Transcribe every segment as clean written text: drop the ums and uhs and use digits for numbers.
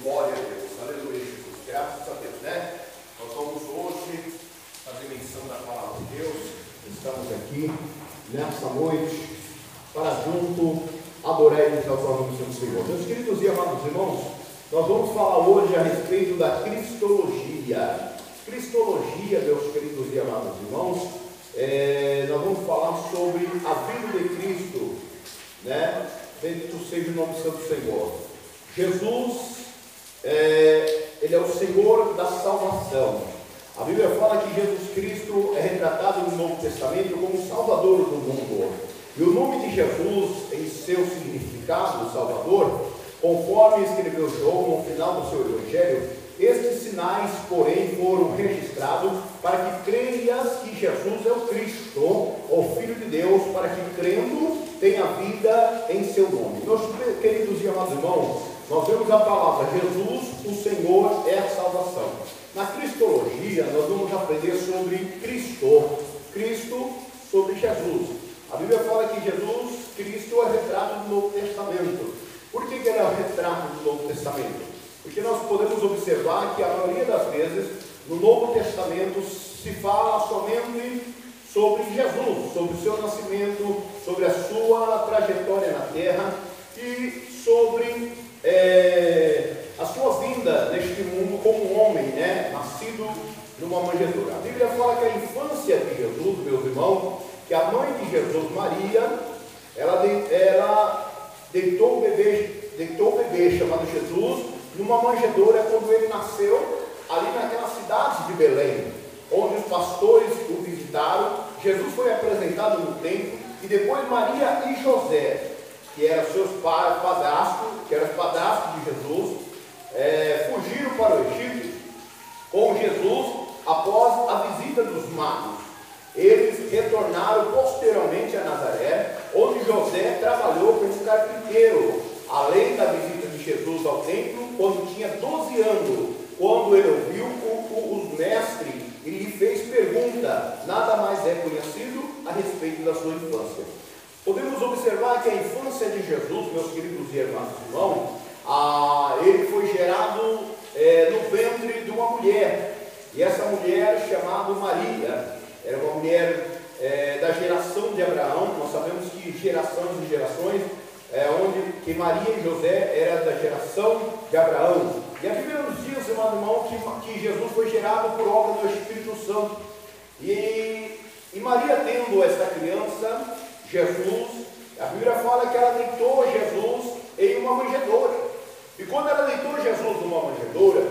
Glória a Deus, aleluia, Jesus, graças a Deus, né? Nós vamos hoje fazer menção da palavra de Deus. Estamos aqui nessa noite para junto adorarmos ao nome do Senhor. Meus queridos e amados irmãos, nós vamos falar hoje a respeito da Cristologia. Cristologia, meus queridos e amados irmãos, nós vamos falar sobre a vida de Cristo, né? Bendito seja o nome do Santo Senhor. Jesus, Ele é o Senhor da salvação. A Bíblia fala que Jesus Cristo é retratado no Novo Testamento como o Salvador do mundo. E o nome de Jesus, em seu significado, Salvador, conforme escreveu João no final do seu Evangelho, estes sinais, porém, foram registrados para que creias que Jesus é o Cristo, o Filho de Deus, para que, crendo, tenha vida em seu nome. Meus queridos e amados irmãos, nós vemos a palavra Jesus, o Senhor é a salvação. Na Cristologia, nós vamos aprender sobre Cristo sobre Jesus. A Bíblia fala que Jesus Cristo é retrato do Novo Testamento. Por que ele é o retrato do Novo Testamento? Porque nós podemos observar que a maioria das vezes no Novo Testamento se fala somente sobre Jesus, sobre o seu nascimento, sobre a sua trajetória na terra e sobre a sua vinda neste mundo como homem, né? Nascido numa manjedoura. A Bíblia fala que a infância de Jesus, meus irmãos, que a mãe de Jesus, Maria, ela deitou o bebê chamado Jesus numa manjedoura quando ele nasceu, ali naquela cidade de Belém, onde os pastores o visitaram. Jesus foi apresentado no templo, e depois Maria e José, que eram seus padrastos, que eram os padrastos de Jesus, fugiram para o Egito com Jesus após a visita dos magos. Eles retornaram posteriormente a Nazaré, onde José trabalhou como carpinteiro, além da visita de Jesus ao templo, quando tinha 12 anos, quando ele ouviu os mestres e lhe fez pergunta, nada mais é conhecido a respeito da sua infância. Podemos observar que a infância de Jesus, meus queridos e irmãos, ele foi gerado no ventre de uma mulher, e essa mulher chamada Maria, era uma mulher da geração de Abraão. Nós sabemos que gerações e gerações, onde que Maria e José eram da geração de Abraão. E a Bíblia nos diz, irmão, que Jesus foi gerado por obra do Espírito Santo. E Maria, tendo esta criança, Jesus, a Bíblia fala que ela deitou Jesus em uma manjedoura. E quando ela deitou Jesus numa manjedoura,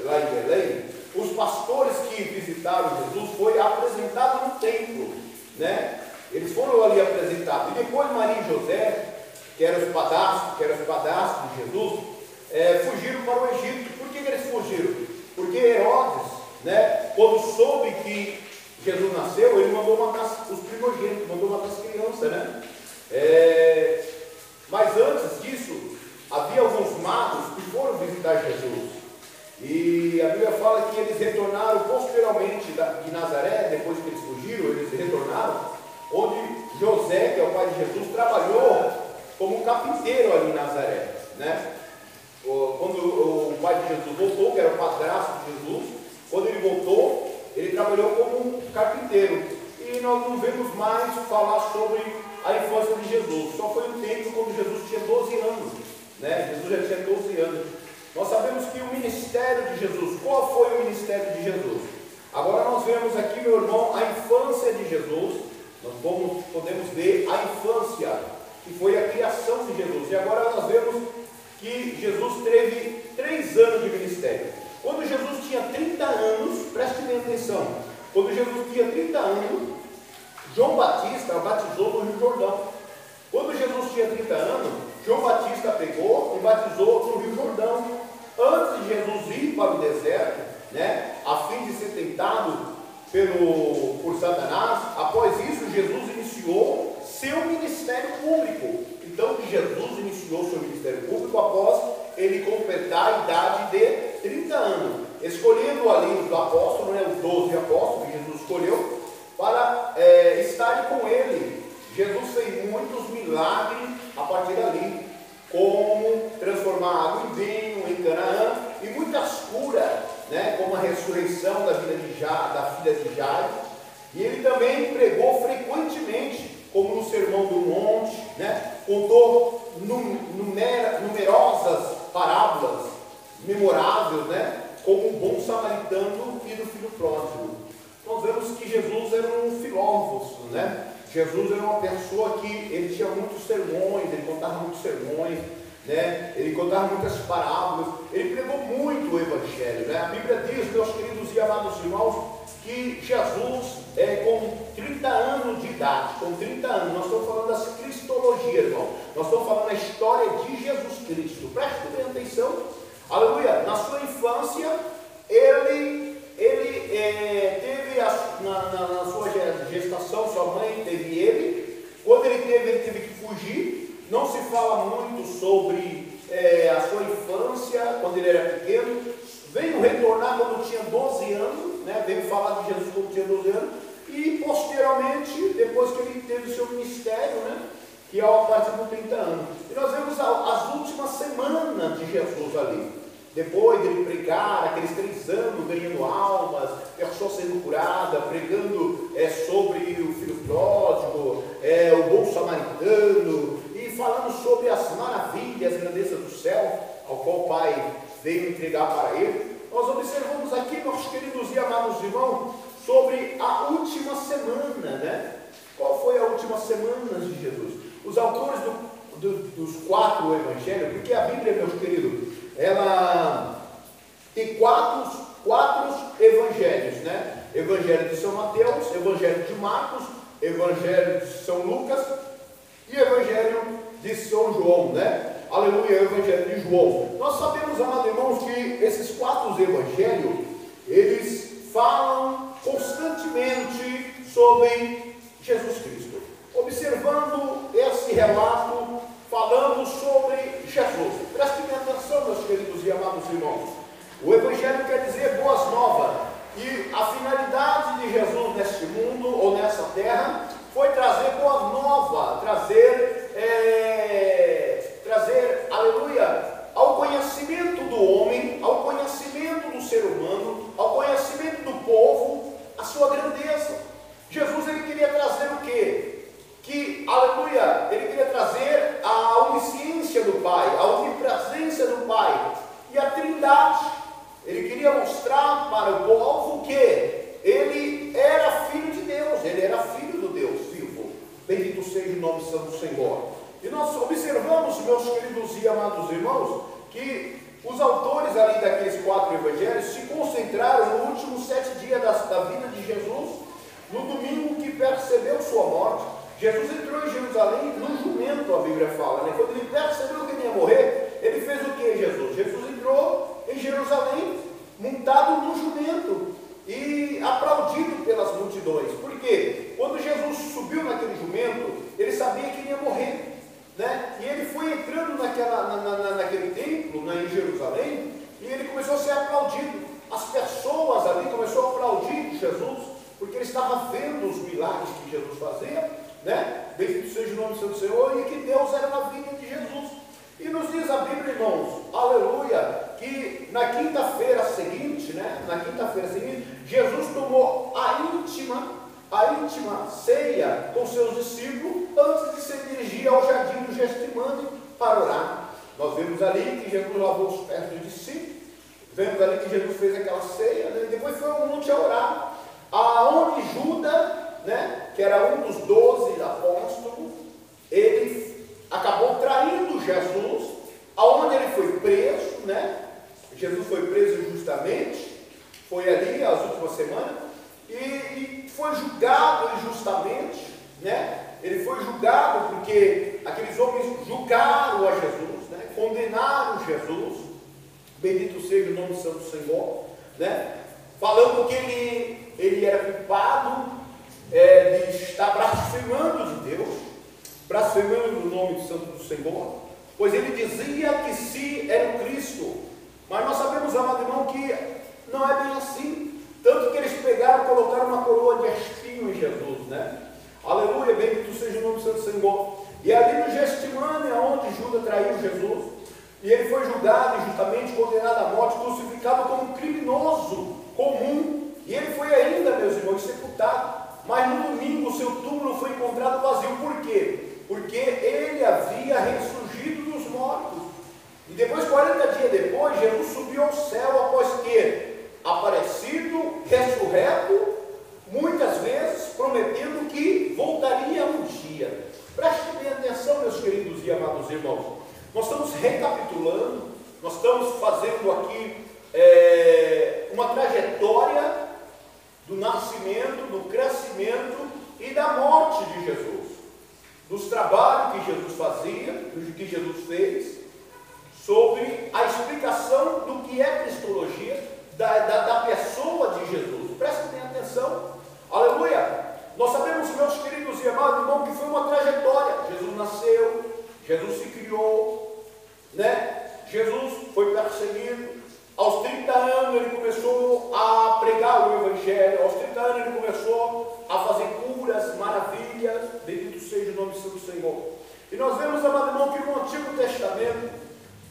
lá em Belém, os pastores que visitaram Jesus foi apresentado no templo, né? Eles foram ali apresentados. E depois Maria e José, que eram os padrastos de Jesus, fugiram para o Egito. Por que eles fugiram? Porque Herodes, né, quando soube que Jesus nasceu, ele mandou matar os primogênitos, mandou matar as crianças, né? Mas antes disso, havia alguns magos que foram visitar Jesus. E a Bíblia fala que eles retornaram posteriormente de Nazaré, depois que eles fugiram, eles retornaram, onde José, que é o pai de Jesus, trabalhou como carpinteiro ali em Nazaré, né? Quando o pai de Jesus voltou, que era o padrasto de Jesus, quando ele voltou, ele trabalhou como carpinteiro. E nós não vemos mais falar sobre a infância de Jesus. Só foi um tempo quando Jesus tinha 12 anos, né? Jesus já tinha 12 anos. Nós sabemos que o ministério de Jesus, qual foi o ministério de Jesus? Agora nós vemos aqui, meu irmão, a infância de Jesus. Nós podemos ver a infância, que foi a criação de Jesus. E agora nós vemos que Jesus teve 3 anos de ministério. Quando Jesus tinha 30 anos, preste bem atenção, quando Jesus tinha 30 anos, João Batista batizou no Rio Jordão. Quando Jesus tinha 30 anos, João Batista pegou e batizou no Rio Jordão. Antes de Jesus ir para o deserto, né, a fim de ser tentado por Satanás, após isso Jesus iniciou seu ministério público. Então Jesus iniciou seu ministério público após ele completar a idade de 30 anos, escolhendo ali os apóstolos, né, os 12 apóstolos que Jesus escolheu para estarem com ele. Jesus fez muitos milagres a partir dali, como transformar água em vinho em Canaã, ressurreição da filha de Jairo, e ele também pregou frequentemente, como no Sermão do Monte, né? Contou numerosas parábolas memoráveis, né? Como o bom samaritano e do filho pródigo. Nós vemos que Jesus era um filósofo, né? Jesus era uma pessoa que ele tinha muitos sermões, ele contava muitos sermões, né? Ele contava muitas parábolas, ele pregou muito o Evangelho, né? A Bíblia diz, meus queridos e amados irmãos, que Jesus, com 30 anos de idade, com 30 anos, nós estamos falando da cristologia, irmão, nós estamos falando da história de Jesus Cristo, preste bem atenção, aleluia, na sua infância, ele teve, na sua gestação, sua mãe teve ele, quando ele teve que fugir, não se fala muito sobre a sua infância, quando ele era pequeno, veio retornar quando tinha 12 anos, né? Veio falar de Jesus quando tinha 12 anos, e posteriormente, depois que ele teve o seu ministério, né? Que é a partir dos 30 anos. E nós vemos as últimas semanas de Jesus ali. Depois dele pregar, aqueles 3 anos ganhando almas, pessoas sendo curada, pregando sobre o filho pródigo, o bom samaritano, e falando sobre as maravilhas, as grandezas do céu, ao qual o Pai veio entregar para ele. Nós observamos aqui, meus queridos e amados irmãos, sobre a última semana, né? Qual foi a última semana de Jesus? Os autores dos 4 evangelhos, porque a Bíblia, meus queridos, ela tem quatro evangelhos, né? Evangelho de São Mateus, Evangelho de Marcos, Evangelho de São Lucas e Evangelho de São João, né? Aleluia, o Evangelho de João. Nós sabemos, amados irmãos, que esses 4 evangelhos, eles falam constantemente sobre Jesus Cristo. Observando esse relato, falando sobre Jesus. Prestem atenção, meus queridos e amados irmãos. O Evangelho quer dizer boas novas. E a finalidade de Jesus neste mundo, ou nessa terra, foi trazer boas novas, trazer, aleluia, ao conhecimento do homem, ao conhecimento do ser humano, ao conhecimento do povo, a sua grandeza. Jesus, ele queria trazer o quê? Aleluia, ele queria trazer a onisciência do Pai, a onipresença do Pai e a Trindade. Ele queria mostrar para o povo que ele era filho de Deus, ele era filho do Deus vivo. Bendito seja o nome santo do Senhor. E nós observamos, meus queridos e amados irmãos, que os autores ali daqueles 4 evangelhos se concentraram nos últimos 7 dias da vida de Jesus, no domingo que percebeu sua morte. Jesus entrou em Jerusalém no jumento, a Bíblia fala, né? Quando ele percebeu que ele ia morrer, ele fez o que, Jesus? Jesus entrou em Jerusalém montado no jumento e aplaudido pelas multidões. Por quê? Quando Jesus subiu naquele jumento, ele sabia que ele ia morrer, né? E ele foi entrando naquele templo, né, em Jerusalém, e ele começou a ser aplaudido. As pessoas ali começaram a aplaudir Jesus, porque ele estava vendo os milagres que Jesus fazia, né? Bendito seja o nome do seu Senhor, e que Deus era na vida de Jesus. E nos diz a Bíblia, irmãos, aleluia, que na quinta-feira seguinte, né? Na quinta-feira seguinte, Jesus tomou a íntima ceia com seus discípulos antes de se dirigir ao jardim do Getsemane para orar. Nós vemos ali que Jesus lavou os pés dos discípulos, vemos ali que Jesus fez aquela ceia, né? Depois foi ao monte a orar, aonde Judas, né, que era um dos 12 apóstolos, ele acabou traindo Jesus, aonde ele foi preso, né? Jesus foi preso injustamente, foi ali as últimas semanas, e foi julgado injustamente, né? Ele foi julgado porque aqueles homens julgaram a Jesus, né? Condenaram Jesus, bendito seja o nome santo do Senhor, né? Falando que ele era culpado de estar blasfemando de Deus, blasfemando o nome santo do Senhor, pois ele dizia que se era o Cristo. Mas nós sabemos, amado irmão, que não é bem assim. Tanto que eles pegaram e colocaram uma coroa de espinho em Jesus, né? Aleluia, bendito seja o nome santo do Senhor. E ali no Getsemane, onde Judas traiu Jesus, e ele foi julgado injustamente, condenado à morte, crucificado como criminoso, comum, e ele foi ainda, meus irmãos, sepultado. Mas no domingo o seu túmulo foi encontrado vazio. Por quê? Porque ele havia ressurgido dos mortos. E depois, 40 dias depois, Jesus subiu ao céu após ter aparecido, ressurreto, muitas vezes, prometendo que voltaria um dia. Prestem bem atenção, meus queridos e amados irmãos. Nós estamos recapitulando, nós estamos fazendo aqui uma trajetória do nascimento, do crescimento e da morte de Jesus, dos trabalhos que Jesus fazia, do que Jesus fez, sobre a explicação do que é cristologia, da pessoa de Jesus. Prestem bem atenção, aleluia. Nós sabemos, meus queridos e amados irmãos, que foi uma trajetória. Jesus nasceu, Jesus se criou, né? Jesus foi perseguido. Aos 30 anos ele começou a pregar o Evangelho. Aos 30 anos ele começou a fazer curas, maravilhas. Bendito seja o nome do Senhor. E nós vemos, amado irmão, que no Antigo Testamento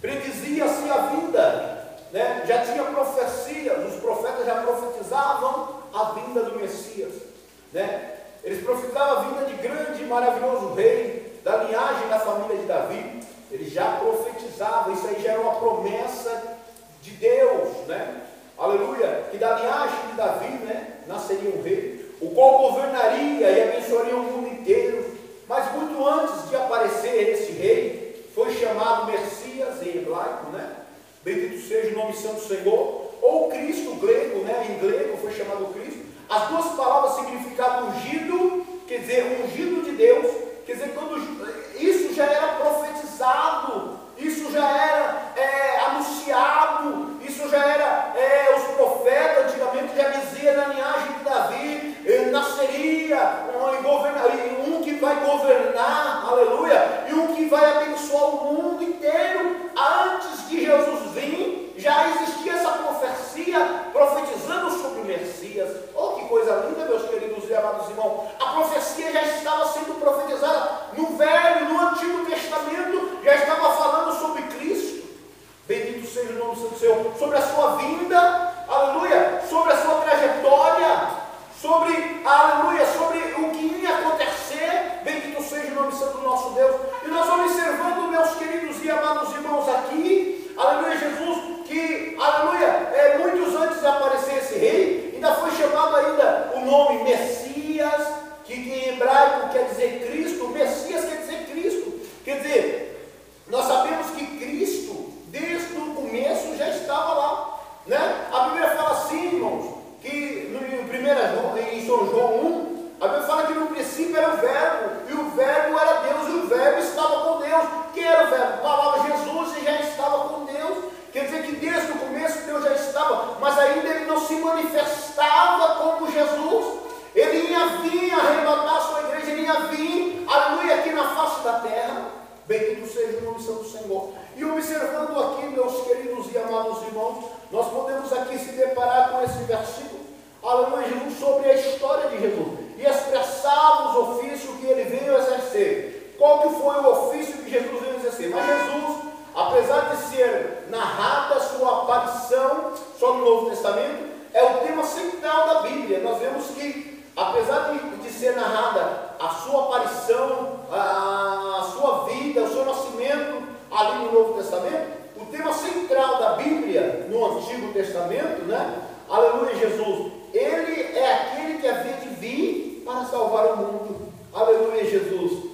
predizia-se a vinda, né? Já tinha profecias, os profetas já profetizavam a vinda do Messias, né? Eles profetizavam a vinda de grande e maravilhoso rei, da linhagem da família de Davi. Eles já profetizavam, isso aí já era uma promessa de Deus, né? Aleluia, que da linhagem de Davi, né, nasceria um rei, o qual governaria e abençoaria o mundo inteiro. Mas muito antes de aparecer esse rei, foi chamado Messias em hebraico, né? Bendito seja o nome santo do Senhor, ou Cristo grego, né? Em grego foi chamado Cristo. As duas palavras significam ungido, quer dizer, ungido de Deus, quer dizer, quando isso já era profetizado, isso já era anunciado, isso já era, os profetas antigamente já diziam na linhagem de Davi, nasceria um que vai governar, aleluia, e um que vai abençoar o mundo inteiro. Antes de Jesus vir, já existia essa profecia, profetizando sobre o Messias. Oh, que coisa linda, meus queridos e amados irmãos. A profecia já estava sendo profetizada no Velho, no Antigo Testamento, já estava falando sobre Cristo. Bendito seja o nome do Senhor, sobre a sua vinda, aleluia, sobre a sua trajetória, sobre, aleluia, sobre o que ia acontecer. Bendito seja o nome santo do nosso Deus. E nós observando, meus queridos e amados irmãos, aqui, aleluia, Jesus, que, aleluia, muitos antes de aparecer esse rei, ainda foi chamado ainda o nome Messias, que em hebraico quer dizer Cristo. Messias quer dizer Cristo, quer dizer, nós sabemos que Cristo, desde o começo, já estava lá, né? A Bíblia fala assim, irmãos, que em São João 1, a Bíblia fala que no princípio era o Verbo, e o Verbo era Deus, e o Verbo estava com Deus. Quem era o Verbo? Falava Jesus e já estava com Deus. Quer dizer que desde o começo Deus já estava, mas ainda ele não se manifestava como Jesus. Ele ia vir arrebatar a sua igreja, ele ia vir, aleluia, aqui na face da terra. Bendito seja o nome santo do Senhor. E observando aqui, meus queridos e amados irmãos, nós podemos aqui se deparar com esse versículo, aleluia, Jesus, sobre a história de Jesus, e expressar os ofícios que ele veio exercer. Qual que foi o ofício que Jesus veio exercer? Mas Jesus, apesar de ser narrada a sua aparição só no Novo Testamento, é o tema central da Bíblia. Nós vemos que, apesar de ser narrada a sua aparição, a sua vida, o seu nascimento ali no Novo Testamento, o tema central da Bíblia no Antigo Testamento, né? Aleluia, Jesus, ele é aquele que havia de vir para salvar o mundo. Aleluia, Jesus.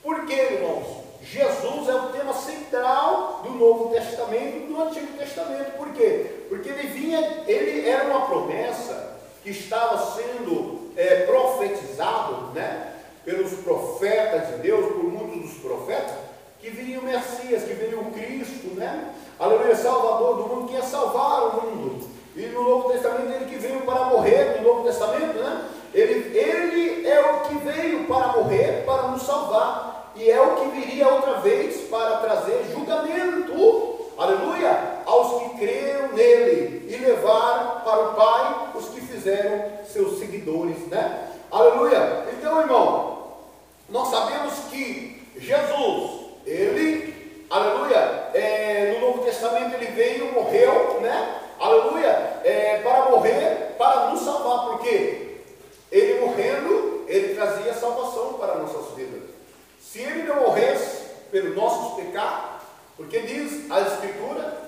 Por quê, irmãos? Jesus é o tema central do Novo Testamento e do Antigo Testamento. Por quê? Porque ele era uma promessa que estava sendo profetizado, né, pelos profetas de Deus, por muitos dos profetas, que viria o Messias, que viria o Cristo, né? Aleluia, Salvador do mundo, que ia salvar o mundo. E no Novo Testamento, ele que veio para morrer, no Novo Testamento, né? Ele é o que veio para morrer, para nos salvar, e é o que viria outra vez para trazer julgamento, aleluia, aos que creram nele, e levar para o Pai os que fizeram seus seguidores, né? Aleluia. Então, irmão, nós sabemos que Jesus, ele, aleluia, no Novo Testamento, justamente ele veio, morreu, né? Aleluia, para morrer, para nos salvar, porque ele morrendo, ele trazia salvação para nossas vidas. Se ele não morresse pelos nossos pecados, porque diz a Escritura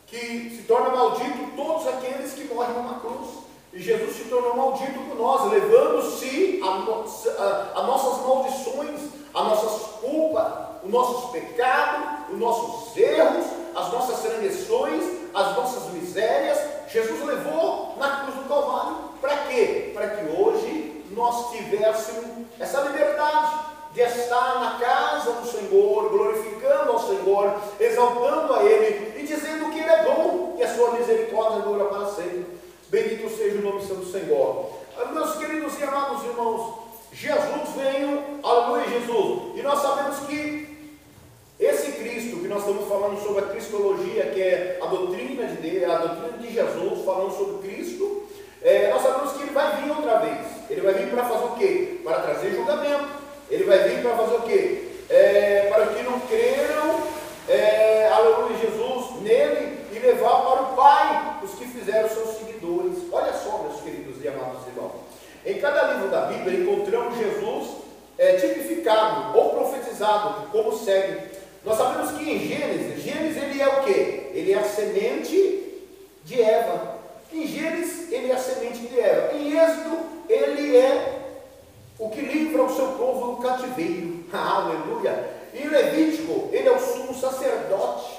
que se torna maldito todos aqueles que morrem numa cruz, e Jesus se tornou maldito por nós, levando-se as nossas maldições, as nossas culpas, os nossos pecados, os nossos erros, as nossas transgressões, as nossas misérias. Jesus levou na cruz do Calvário. Para quê? Para que hoje nós tivéssemos essa liberdade de estar na casa do Senhor, glorificando ao Senhor, exaltando a Ele e dizendo que Ele é bom e a sua misericórdia dura para sempre. Bendito seja o nome do Senhor. Meus queridos e amados irmãos, Jesus veio, aleluia, Jesus, e nós sabemos que esse Cristo, que nós estamos falando sobre a cristologia, que é a doutrina de Deus, a doutrina de Jesus, falando sobre Cristo, nós sabemos que Ele vai vir outra vez. Ele vai vir para fazer o quê? Para trazer julgamento. Ele vai vir para fazer o quê? Para que não creram, aleluia, Jesus, nele, e levar para o Pai os que fizeram seus seguidores. Olha só, meus queridos e amados irmãos, em cada livro da Bíblia encontramos Jesus tipificado ou profetizado como segue. Nós sabemos que em Gênesis ele é o quê? Ele é a semente de Eva. Em Gênesis ele é a semente de Eva. Em Êxodo ele é o que livra o seu povo do cativeiro. Aleluia! Em Levítico ele é o sumo sacerdote.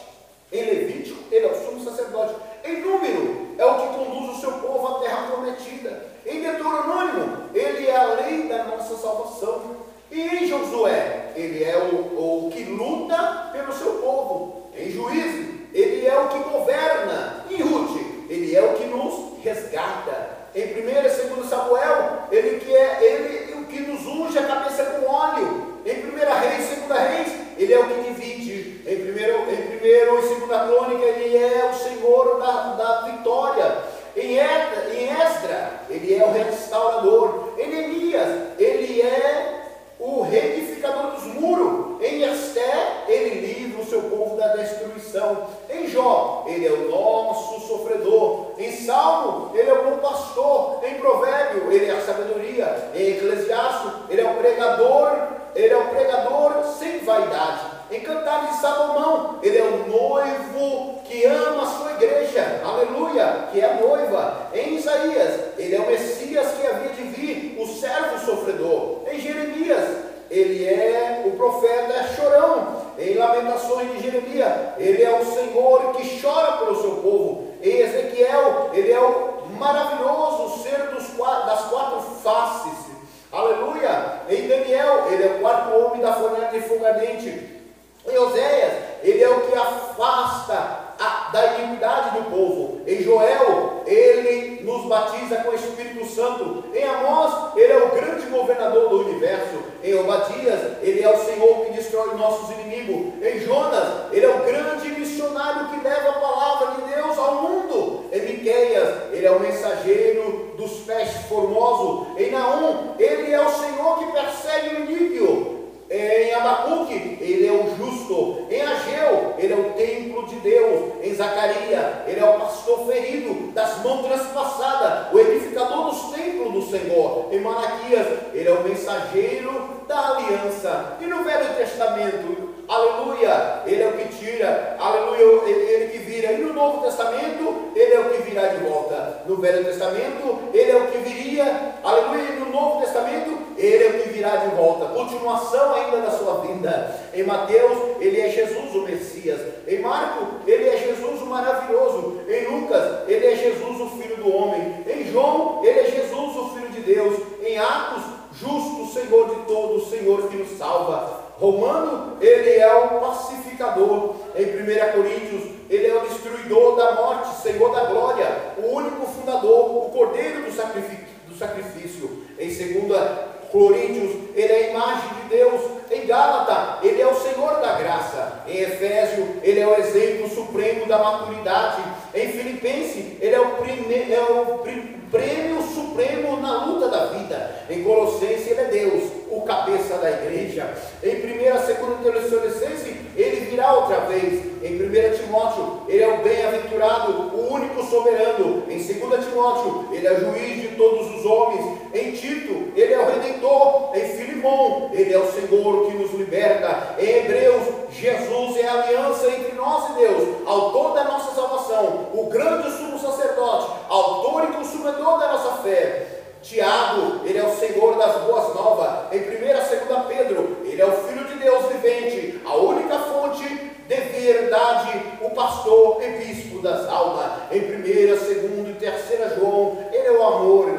Em Levítico ele é o sumo sacerdote. Em Número é o que conduz o seu povo à terra prometida. Em Deuteronômio ele é a lei da nossa salvação. E em Josué, ele é o que luta pelo seu povo. Em Juízes, ele é o que governa. Em Ruth, ele é o que nos resgata. Em 1 e 2 Samuel, ele o que nos unge a cabeça com óleo. Em 1 Reis e 2 Reis, ele é o que divide. Em 1 e 2 Crônica, ele é o Senhor da vitória. Em Esdra, ele é o restaurador. Em Neemias, ele é o reedificador dos muros. Em Esté, ele livra o seu povo da destruição. Em Jó, ele é o nosso sofredor. Em Salmo, ele é o bom pastor. Em Provérbio, ele é a sabedoria. Em Eclesiastes, ele é o pregador sem vaidade. Em Cantares de Salomão, ele é o noivo que ama a sua igreja, aleluia, que é a noiva. Em Isaías, ele é o Messias que havia de vir, o servo sofredor. Em Jeremias, ele é o profeta chorão. Em Lamentações de Jeremias, ele é o Senhor que chora pelo seu povo. Em Ezequiel, ele é o maravilhoso ser das quatro faces, aleluia. Em Daniel, ele é o quarto homem da fornalha de fogo ardente. Em Oséias, ele é o que afasta da iniquidade do povo. Em Joel, ele nos batiza com o Espírito Santo. Em Amós, ele é o grande governador do universo. Em Obadias, ele é o Senhor que destrói nossos inimigos. Em Jonas, ele é o grande missionário que leva a palavra de Deus ao mundo. Em Miqueias, ele é o mensageiro dos pés formosos. Em Naum, ele é o Senhor que persegue o ímpio. Em Abacuque, ele é o justo. Em Ageu, ele é o templo de Deus. Em Zacarias, ele é o pastor ferido das mãos transpassadas, o edificador dos templos do Senhor. Em Malaquias, ele é o mensageiro da aliança. E no Velho Testamento, aleluia, ele é o que tira, aleluia, ele que vira. E no Novo Testamento, ele é o que virá de volta. No Velho Testamento, ele é o que viria, aleluia. E no Novo Testamento, ele é o que virá de volta. Continuação ainda da sua vinda. Em Mateus, ele é Jesus o Messias. Em Marcos, ele é Jesus o maravilhoso. Em Lucas, ele é Jesus o Filho do homem. Em João, ele é Jesus o Filho de Deus. Em Atos, justo, Senhor de todos, Senhor que nos salva. Romano, ele é o pacificador. Em 1 Coríntios, ele é o destruidor da morte, Senhor da glória, o único fundador, o cordeiro do sacrifício. Em 2 Coríntios, ele é a imagem de Deus. Em Gálatas, ele é o Senhor da graça. Em Efésio, ele é o exemplo supremo supremo da maturidade. Em Filipenses, ele é o prêmio supremo na luta da vida. Em Colossenses, ele é Deus, o cabeça da igreja. Em 1ª, 2ª Tessalonicenses, ele virá outra vez. Em 1 Timóteo, ele é o bem-aventurado, o único soberano. Em 2 Timóteo, ele é juiz de todos os homens. Em Tito, ele é o redentor. Em Filemão, ele é o Senhor que nos liberta. Em Hebreus, Jesus é a aliança entre nós e Deus, autor da nossa salvação, o grande sumo sacerdote, autor e consumidor da nossa fé. Tiago, ele é o Senhor das boas novas. Em 1ª, 2ª Pedro, ele é o Filho de Deus vivente, a única fonte de verdade, o pastor e bispo das almas. Em 1ª, 2ª e 3ª João, ele é o amor.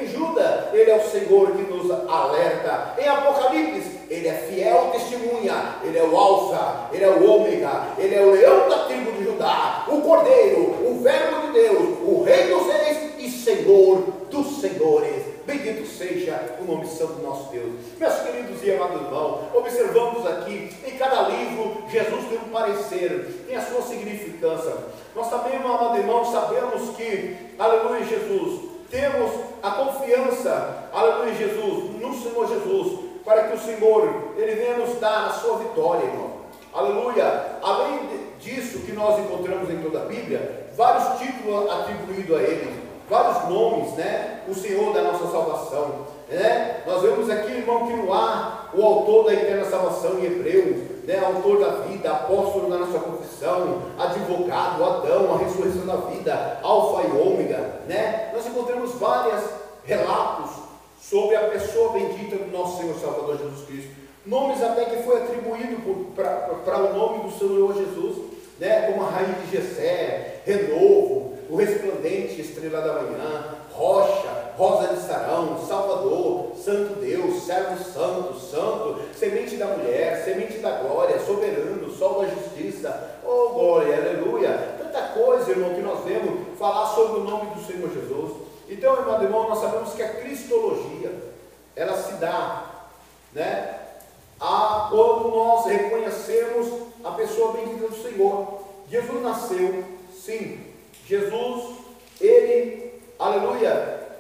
Em Judas, ele é o Senhor que nos alerta. Em Apocalipse, ele é fiel testemunha, ele é o alfa, ele é o ômega, ele é o leão da tribo de Judá, o cordeiro, o verbo de Deus, o rei dos reis e Senhor dos senhores. Bendito seja o nome santo do nosso Deus. Meus queridos e amados irmãos, observamos aqui, em cada livro, Jesus tem um parecer, tem a sua significância. Nós também, amado irmão, sabemos que, aleluia Jesus, temos a confiança, aleluia Jesus, no Senhor Jesus, para que o Senhor, Ele venha nos dar a sua vitória, irmão. Aleluia. Além disso que nós encontramos em toda a Bíblia, vários títulos atribuídos a Ele, vários nomes, né? O Senhor da nossa salvação, né? Nós vemos aqui, irmão, que não há o autor da eterna salvação em Hebreus, né? Autor da vida, apóstolo da nossa confissão, advogado, Adão, a ressurreição da vida, alfa e ômega, né? Nós encontramos vários relatos sobre a pessoa bendita do nosso Senhor Salvador Jesus Cristo, nomes até que foi atribuído para o nome do Senhor Jesus, né? Como a raiz de Jessé, renovo, o resplandente, estrela da manhã, rocha, rosa de Sarão, Salvador, Santo Deus, servo santo, santo, semente da mulher, semente da glória, soberano, sol da justiça, oh glória, aleluia, tanta coisa, irmão, que nós vemos falar sobre o nome do Senhor Jesus. Então, irmão, irmão, nós sabemos que a cristologia, ela se dá, né, quando nós reconhecemos a pessoa bendita do Senhor. Jesus nasceu, sim. Jesus, Ele, aleluia,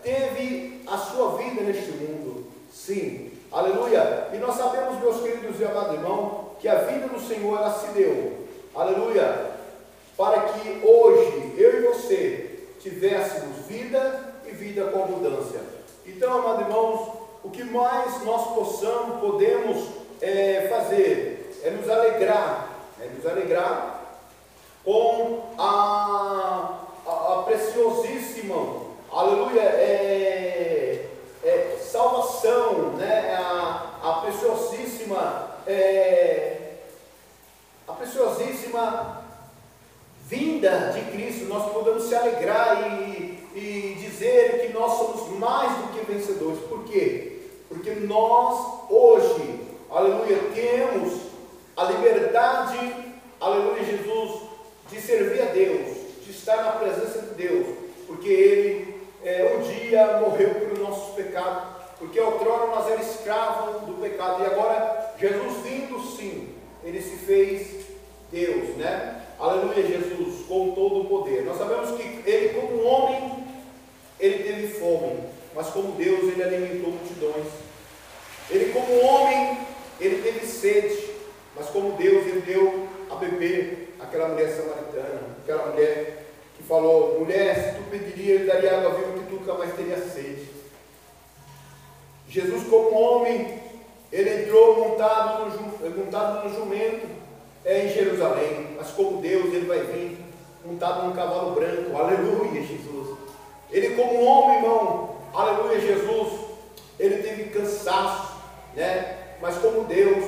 teve a sua vida neste mundo, sim, aleluia. E nós sabemos, meus queridos e amados irmãos, que a vida do Senhor, ela se deu, aleluia, para que hoje, eu e você, tivéssemos vida e vida com abundância. Então, amados irmãos, o que mais nós podemos fazer é nos alegrar com a preciosíssima, aleluia, salvação, né? A preciosíssima vinda de Cristo. Nós podemos se alegrar e dizer que nós somos mais do que vencedores. Por quê? Porque nós hoje, aleluia, temos a liberdade, aleluia Jesus, de servir a Deus, de estar na presença de Deus, porque Ele um dia morreu pelos nossos pecados, porque outrora nós éramos escravos do pecado, e agora Jesus vindo, sim, Ele se fez Deus, né? Aleluia Jesus, com todo o poder. Nós sabemos que Ele, como homem, Ele teve fome, mas como Deus, Ele alimentou multidões. Ele, como homem, Ele teve sede, mas como Deus, Ele deu a beber aquela mulher samaritana, aquela mulher que falou: mulher, se tu pediria, Ele daria água viva, que tu nunca mais teria sede. Jesus, como homem, Ele entrou montado no jumento em Jerusalém, mas como Deus, Ele vai vir montado num cavalo branco. Aleluia Jesus. Ele, como homem, irmão, aleluia Jesus, Ele teve cansaço, né? Mas como Deus,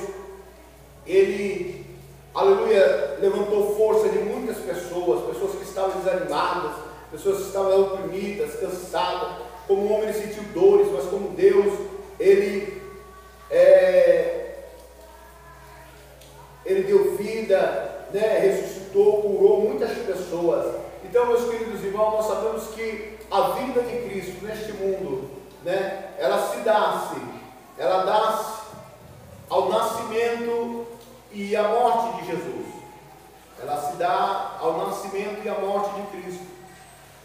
Ele, aleluia, levantou força de muitas pessoas que estavam desanimadas, pessoas que estavam oprimidas, cansadas. Como homem, Ele sentiu dores, mas como Deus, Ele deu vida, né? Ressuscitou, curou muitas pessoas. Então, meus queridos irmãos, nós sabemos que a vida de Cristo neste mundo, né? Ela dá-se ao nascimento e à morte de Jesus. ela se dá ao nascimento e à morte de Cristo.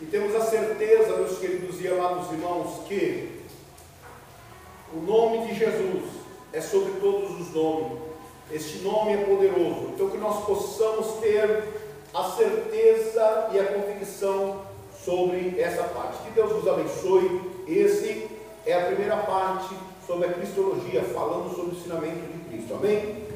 E temos a certeza, meus queridos e amados irmãos, que o nome de Jesus é sobre todos os nomes. Este nome é poderoso. Então que nós possamos ter a certeza e a convicção sobre essa parte. Que Deus nos abençoe. Esse é a primeira parte sobre a cristologia, falando sobre o ensinamento de Cristo. Amém?